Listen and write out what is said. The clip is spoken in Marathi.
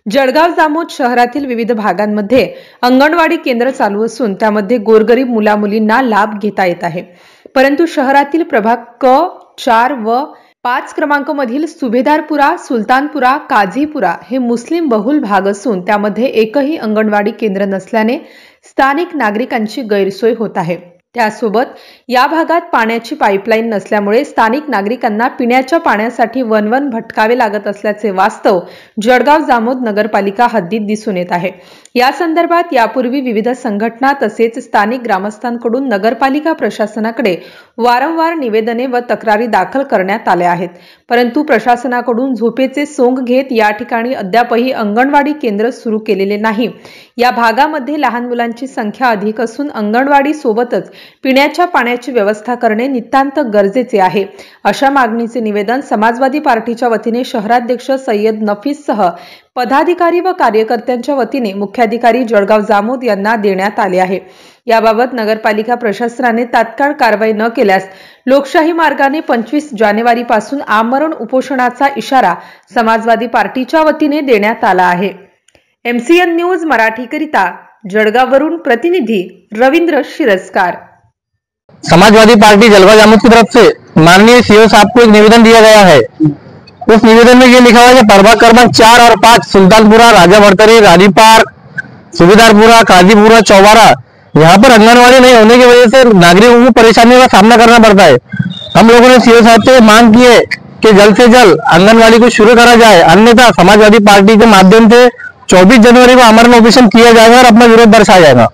जळगाव जामोद शहरातील विविध भागांमध्ये अंगणवाडी केंद्र चालू असून त्यामध्ये गोरगरीब मुलामुलींना लाभ घेता येत आहे। परंतु शहरातील प्रभाग क 4 व 5 क्रमांकामधील सुभेदारपुरा, सुलतानपुरा, काझीपुरा हे मुस्लिम बहुल भाग असून त्यामध्ये एकही अंगणवाडी केंद्र नसल्याने स्थानिक नागरिकांची गैरसोय होत आहे। त्यासोबत या भागात पाण्याची पाईपलाईन नसल्यामुळे स्थानिक नागरिकांना पिण्याच्या पाण्यासाठी वनवन भटकावे लागत असल्याचे वास्तव जळगाव जामोद नगरपालिका हद्दीत दिसून येत आहे। या संदर्भात यापूर्वी विविध संघटना तसेच स्थानिक ग्रामस्थांकडून नगरपालिका प्रशासनाकडे वारंवार निवेदने व तक्रारी दाखल करण्यात आल्या आहेत, परंतु प्रशासनाकडून झोपेचे सोंग घेत या ठिकाणी अद्यापही अंगणवाडी केंद्र सुरू केलेले नाही। या भागामध्ये लहान मुलांची संख्या अधिक असून अंगणवाडी सोबतच पिण्याच्या पाण्याची व्यवस्था करणे नितांत गरजेचे आहे। अशा मागणीचे निवेदन समाजवादी पार्टीच्या वतीने शहराध्यक्ष सय्यद नफीससह पदाधिकारी व कार्यकर्त्यांच्या वतीने मुख्याधिकारी जळगाव जामोद यांना देण्यात आले आहे। याबाबत नगरपालिका प्रशासनाने तात्काळ कारवाई न केल्यास लोकशाही मार्गाने 25 जानेवारी पासून आमरण उपोषणाचा इशारा समाजवादी पार्टीच्या वतीने देण्यात आला आहे। MCN न्यूज मराठीकरिता जळगाववरून प्रतिनिधी रविंद्र शिरस्कार। समाजवादी पार्टी जलगांव जामोद की तरफ से माननीय सीओ साहब को एक निवेदन दिया गया है। उस निवेदन में ये लिखा हुआ है कि प्रभाग क्रमांक 4 और 5 सुल्तानपुरा, राजा भरतरी, रानी पार्क, सुबेदारपुरा, काजीपुरा, चौबारा यहाँ पर अंगनवाड़ी नहीं होने की वजह से नागरिकों को परेशानियों का सामना करना पड़ता है। हम लोगों ने सीओ साहब से मांग की है कि जल्द से जल्द आंगनवाड़ी को शुरू करा जाए, अन्यथा समाजवादी पार्टी के माध्यम से 24 जनवरी को आमरण उपोषण किया जाएगा और अपना विरोध दर्शाया जाएगा।